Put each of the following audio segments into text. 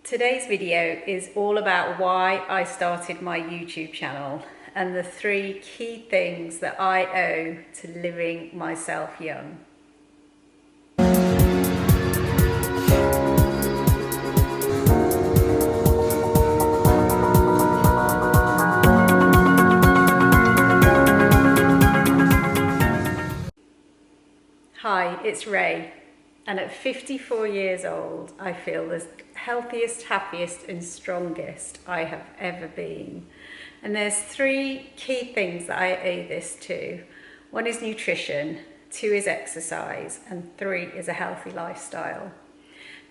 Today's video is all about why I started my YouTube channel and the 3 key things that I owe to living myself young. Hi, it's Rae, and at 54 years old, I feel the healthiest, happiest and strongest I have ever been. And there's 3 key things that I owe this to. 1 is nutrition, 2 is exercise, and 3 is a healthy lifestyle.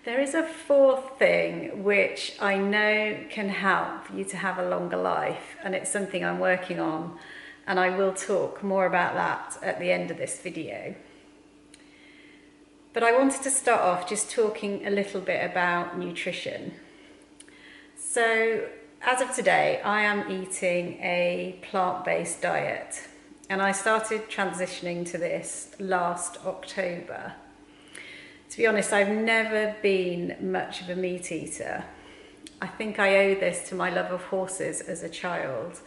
There is a 4th thing which I know can help you to have a longer life, and it's something I'm working on, and I will talk more about that at the end of this video. But I wanted to start off just talking a little bit about nutrition. So as of today, I am eating a plant-based diet, and I started transitioning to this last October. To be honest, I've never been much of a meat eater. I think I owe this to my love of horses as a child.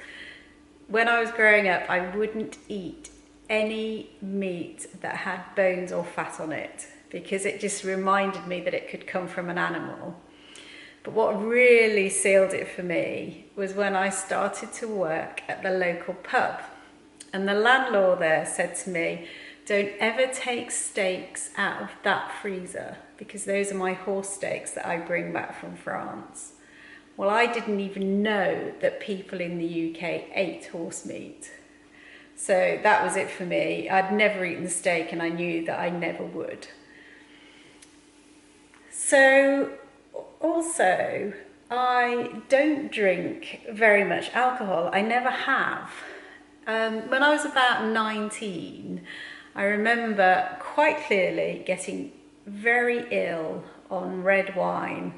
When I was growing up, I wouldn't eat any meat that had bones or fat on it, because it just reminded me that it could come from an animal. But what really sealed it for me was when I started to work at the local pub, and the landlord there said to me, "Don't ever take steaks out of that freezer, because those are my horse steaks that I bring back from France." Well, I didn't even know that people in the UK ate horse meat. So that was it for me. I'd never eaten steak, and I knew that I never would. So also, I don't drink very much alcohol. I never have. When I was about 19, I remember quite clearly getting very ill on red wine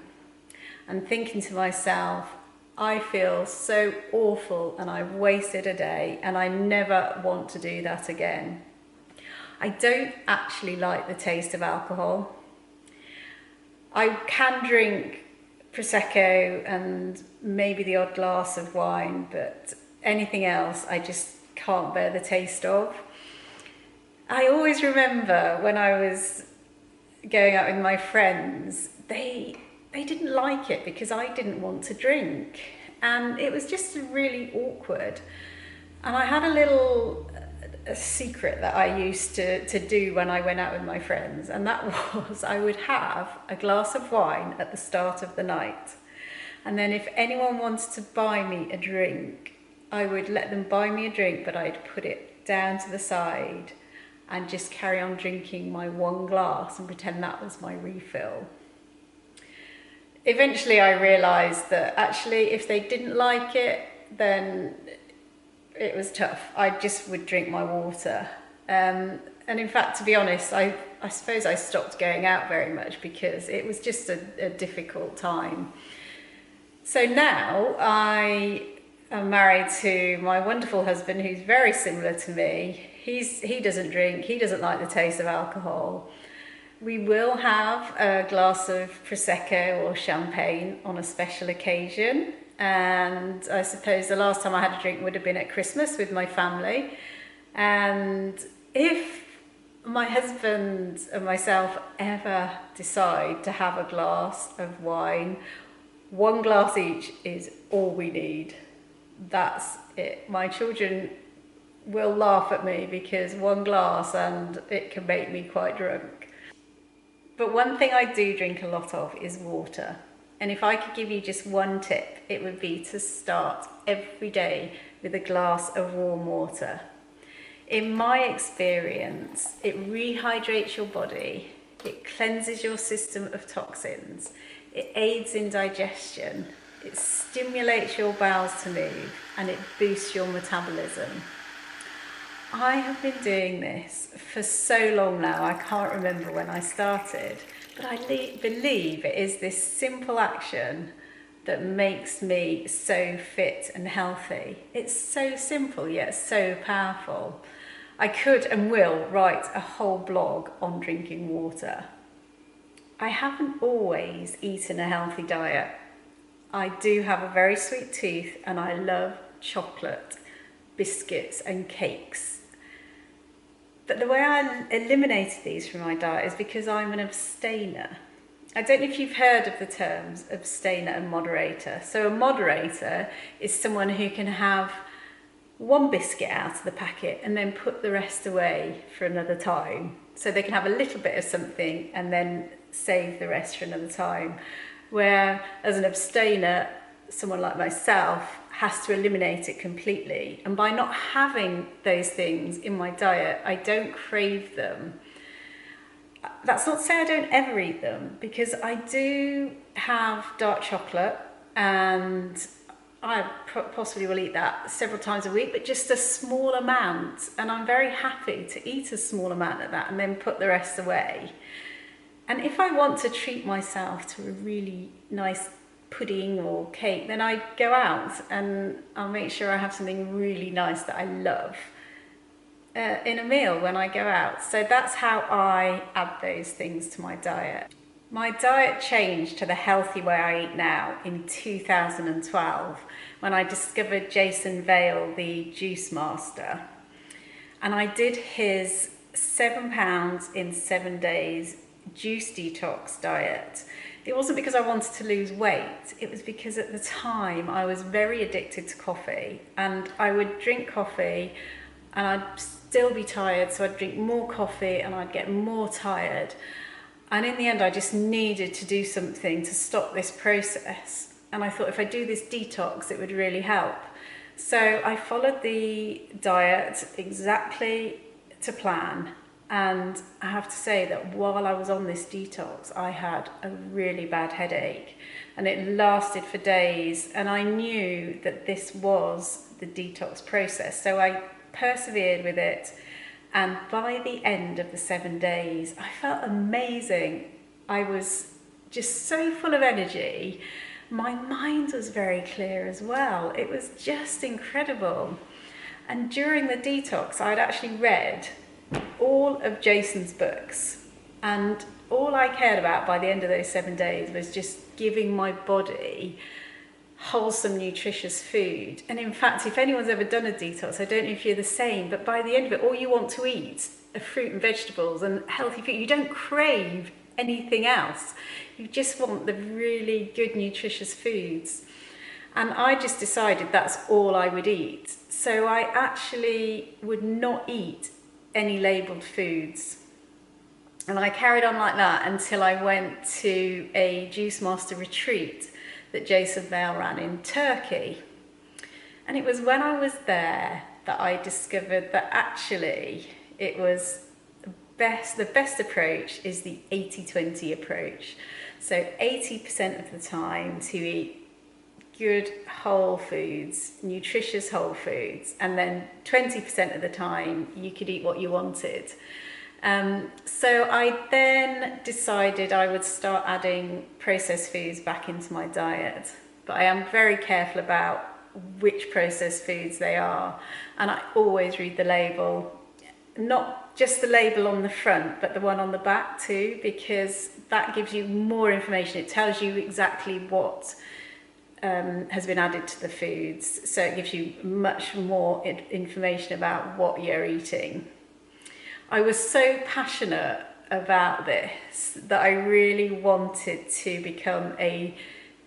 and thinking to myself, I feel so awful and I've wasted a day and I never want to do that again. I don't actually like the taste of alcohol. I can drink Prosecco and maybe the odd glass of wine, but anything else I just can't bear the taste of. I always remember when I was going out with my friends, they didn't like it because I didn't want to drink, and it was just really awkward. And I had a secret that I used to do when I went out with my friends, and that was I would have a glass of wine at the start of the night, and then if anyone wanted to buy me a drink, I would let them buy me a drink, but I'd put it down to the side and just carry on drinking my 1 glass and pretend that was my refill. Eventually I realised that actually if they didn't like it, then it was tough. I just would drink my water. And in fact, to be honest, I suppose I stopped going out very much because it was just a difficult time. So now I am married to my wonderful husband, who's very similar to me. He doesn't drink, he doesn't like the taste of alcohol. We will have a glass of Prosecco or champagne on a special occasion. And I suppose the last time I had a drink would have been at Christmas with my family. And if my husband and myself ever decide to have a glass of wine, 1 glass each is all we need. That's it. My children will laugh at me because 1 glass and it can make me quite drunk. But one thing I do drink a lot of is water. And if I could give you just 1 tip, it would be to start every day with a glass of warm water. In my experience, it rehydrates your body, it cleanses your system of toxins, it aids in digestion, it stimulates your bowels to move, and it boosts your metabolism. I have been doing this for so long now, I can't remember when I started, but I believe it is this simple action that makes me so fit and healthy. It's so simple yet so powerful. I could and will write a whole blog on drinking water. I haven't always eaten a healthy diet. I do have a very sweet tooth and I love chocolate, biscuits and cakes. But the way I eliminated these from my diet is because I'm an abstainer. I don't know if you've heard of the terms abstainer and moderator. So a moderator is someone who can have one biscuit out of the packet and then put the rest away for another time. So they can have a little bit of something and then save the rest for another time. Where as an abstainer, someone like myself has to eliminate it completely. And by not having those things in my diet, I don't crave them. That's not to say I don't ever eat them, because I do have dark chocolate and I possibly will eat that several times a week, but just a small amount. And I'm very happy to eat a small amount of that and then put the rest away. And if I want to treat myself to a really nice pudding or cake, then I go out and I'll make sure I have something really nice that I love in a meal when I go out. So that's how I add those things to my diet. My diet changed to the healthy way I eat now in 2012 when I discovered Jason Vale, the juice master. And I did his 7 pounds in 7 days juice detox diet. It wasn't because I wanted to lose weight, it was because at the time I was very addicted to coffee, and I would drink coffee and I'd still be tired, so I'd drink more coffee and I'd get more tired. And in the end I just needed to do something to stop this process, and I thought if I do this detox it would really help. So I followed the diet exactly to plan. And I have to say that while I was on this detox, I had a really bad headache and it lasted for days. And I knew that this was the detox process. So I persevered with it. And by the end of the 7 days, I felt amazing. I was just so full of energy. My mind was very clear as well. It was just incredible. And during the detox, I'd actually read all of Jason's books, and all I cared about by the end of those 7 days was just giving my body wholesome, nutritious food. And in fact, if anyone's ever done a detox, I don't know if you're the same, but by the end of it, all you want to eat are fruit and vegetables and healthy food. You don't crave anything else. You just want the really good, nutritious foods. And I just decided that's all I would eat. So I actually would not eat any labelled foods. And I carried on like that until I went to a Juice Master retreat that Jason Vale ran in Turkey. And it was when I was there that I discovered that actually it was the best approach is the 80-20 approach. So 80% of the time to eat good whole foods, nutritious whole foods, and then 20% of the time you could eat what you wanted. So I then decided I would start adding processed foods back into my diet, but I am very careful about which processed foods they are, and I always read the label, not just the label on the front but the one on the back too, because that gives you more information. It tells you exactly what has been added to the foods, so it gives you much more information about what you're eating. I was so passionate about this that I really wanted to become a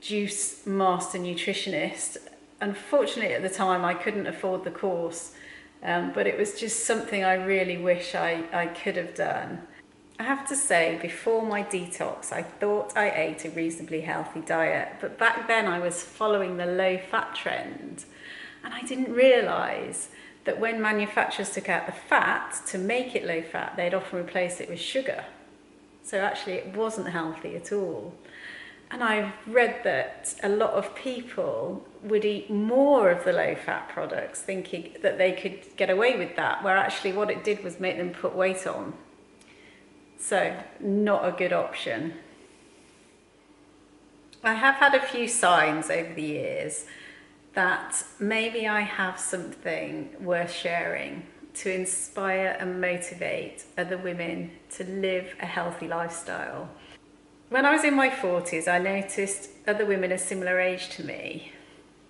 juice master nutritionist. Unfortunately at the time I couldn't afford the course, but it was just something I really wish I could have done. I have to say, before my detox, I thought I ate a reasonably healthy diet, but back then I was following the low-fat trend, and I didn't realise that when manufacturers took out the fat to make it low-fat, they'd often replace it with sugar. So actually it wasn't healthy at all. And I've read that a lot of people would eat more of the low-fat products thinking that they could get away with that, where actually what it did was make them put weight on. So, not a good option. I have had a few signs over the years that maybe I have something worth sharing to inspire and motivate other women to live a healthy lifestyle. When I was in my 40s, I noticed other women a similar age to me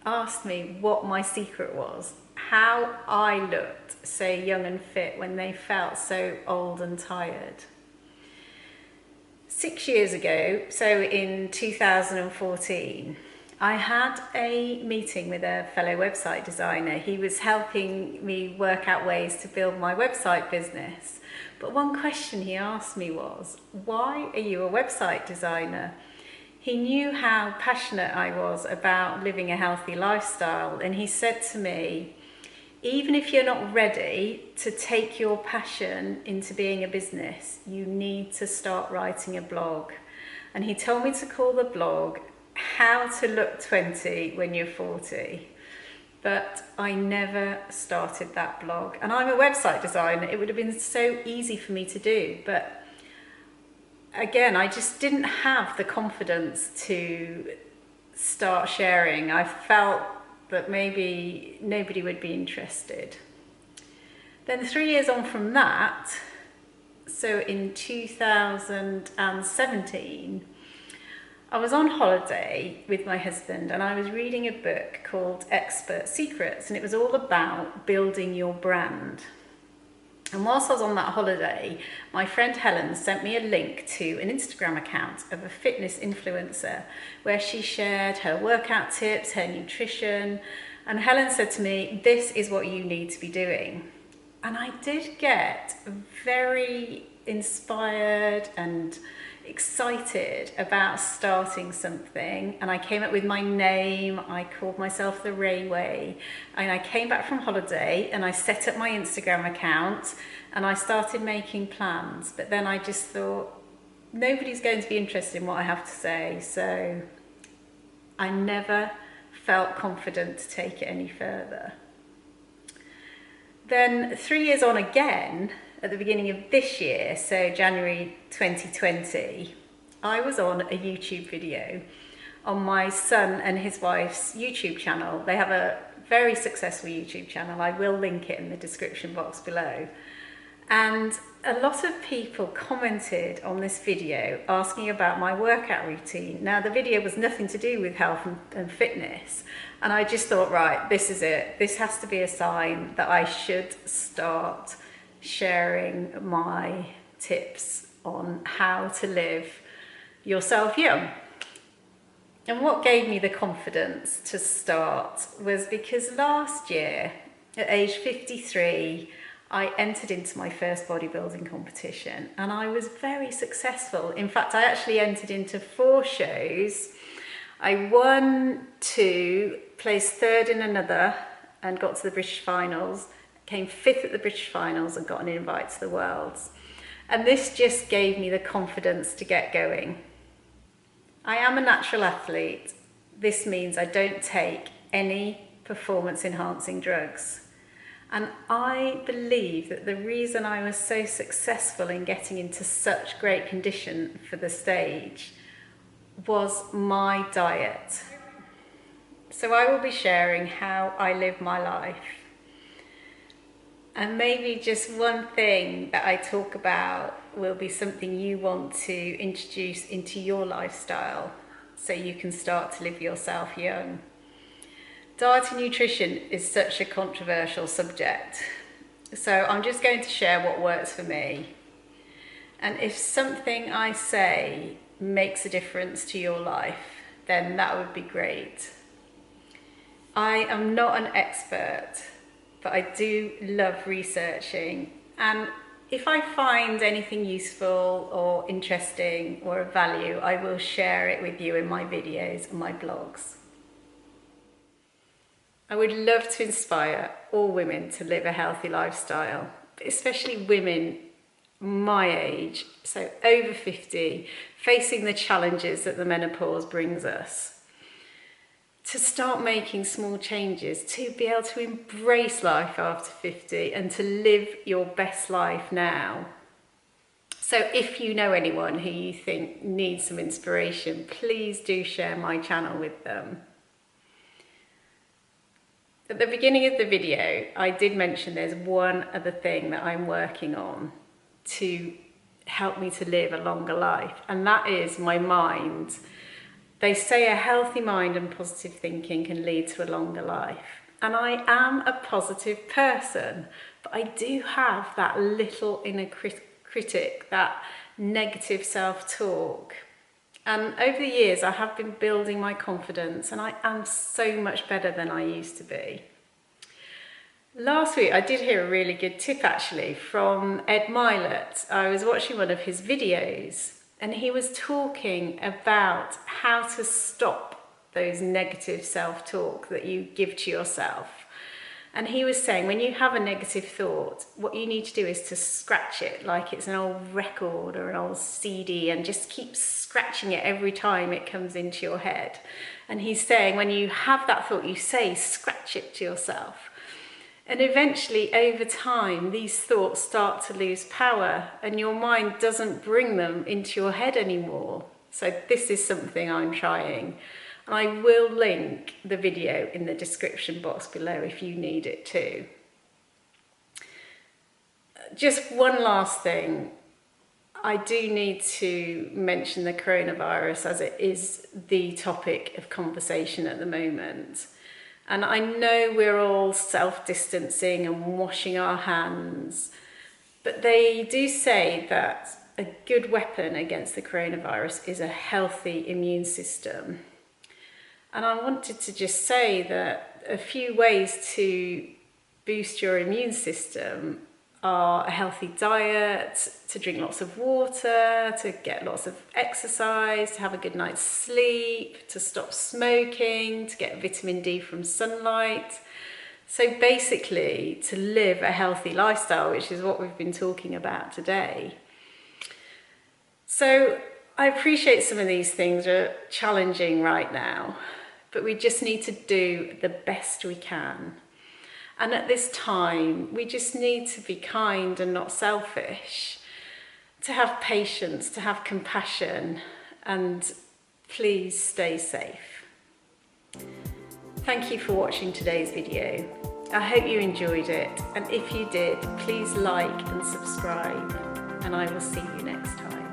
asked me what my secret was, how I looked so young and fit when they felt so old and tired. 6 years ago, so in 2014, I had a meeting with a fellow website designer. He was helping me work out ways to build my website business. But one question he asked me was, why are you a website designer? He knew how passionate I was about living a healthy lifestyle, and he said to me, even if you're not ready to take your passion into being a business, you need to start writing a blog. And he told me to call the blog How to Look 20 When You're 40. But I never started that blog. And I'm a website designer. It would have been so easy for me to do. But again, I just didn't have the confidence to start sharing. I felt that maybe nobody would be interested. Then 3 years on from that, so in 2017, I was on holiday with my husband and I was reading a book called Expert Secrets, and it was all about building your brand. And whilst I was on that holiday, my friend Helen sent me a link to an Instagram account of a fitness influencer where she shared her workout tips, her nutrition, and Helen said to me, this is what you need to be doing. And I did get very inspired and excited about starting something, and I came up with my name. I called myself the Rae Way, and I came back from holiday and I set up my Instagram account and I started making plans. But then I just thought, nobody's going to be interested in what I have to say, so I never felt confident to take it any further. Then 3 years on again, at the beginning of this year, so January 2020, I was on a YouTube video on my son and his wife's YouTube channel. They have a very successful YouTube channel. I will link it in the description box below. And a lot of people commented on this video asking about my workout routine. Now, the video was nothing to do with health and fitness. And I just thought, right, this is it. This has to be a sign that I should start sharing my tips on how to live yourself young. And what gave me the confidence to start was because last year, at age 53, I entered into my first bodybuilding competition and I was very successful. In fact, I actually entered into 4 shows. I won 2, placed 3rd in another and got to the British finals, came 5th at the British finals and got an invite to the Worlds. And this just gave me the confidence to get going. I am a natural athlete. This means I don't take any performance enhancing drugs. And I believe that the reason I was so successful in getting into such great condition for the stage was my diet. So I will be sharing how I live my life. And maybe just one thing that I talk about will be something you want to introduce into your lifestyle so you can start to live yourself young. Diet and nutrition is such a controversial subject. So I'm just going to share what works for me. And if something I say makes a difference to your life, then that would be great. I am not an expert, but I do love researching, and if I find anything useful or interesting or of value, I will share it with you in my videos and my blogs. I would love to inspire all women to live a healthy lifestyle, especially women my age, so over 50, facing the challenges that the menopause brings us. To start making small changes, to be able to embrace life after 50 and to live your best life now. So if you know anyone who you think needs some inspiration, please do share my channel with them. At the beginning of the video, I did mention there's one other thing that I'm working on to helped me to live a longer life, and that is my mind. They say a healthy mind and positive thinking can lead to a longer life. And I am a positive person, but I do have that little inner critic, that negative self-talk. And over the years, I have been building my confidence, and I am so much better than I used to be. Last week, I did hear a really good tip actually from Mylett. I was watching one of his videos, and he was talking about how to stop those negative self-talk that you give to yourself. And he was saying when you have a negative thought, what you need to do is to scratch it like it's an old record or an old CD, and just keep scratching it every time it comes into your head. And he's saying when you have that thought, you say, scratch it to yourself. And eventually, over time, these thoughts start to lose power and your mind doesn't bring them into your head anymore. So this is something I'm trying. And I will link the video in the description box below if you need it too. Just one last thing. I do need to mention the coronavirus, as it is the topic of conversation at the moment. And I know we're all self-distancing and washing our hands, but they do say that a good weapon against the coronavirus is a healthy immune system. And I wanted to just say that a few ways to boost your immune system are a healthy diet, to drink lots of water, to get lots of exercise, to have a good night's sleep, to stop smoking, to get vitamin D from sunlight. So basically, to live a healthy lifestyle, which is what we've been talking about today. So I appreciate some of these things are challenging right now, but we just need to do the best we can. And at this time, we just need to be kind and not selfish, to have patience, to have compassion, and please stay safe. Thank you for watching today's video. I hope you enjoyed it, and if you did, please like and subscribe, and I will see you next time.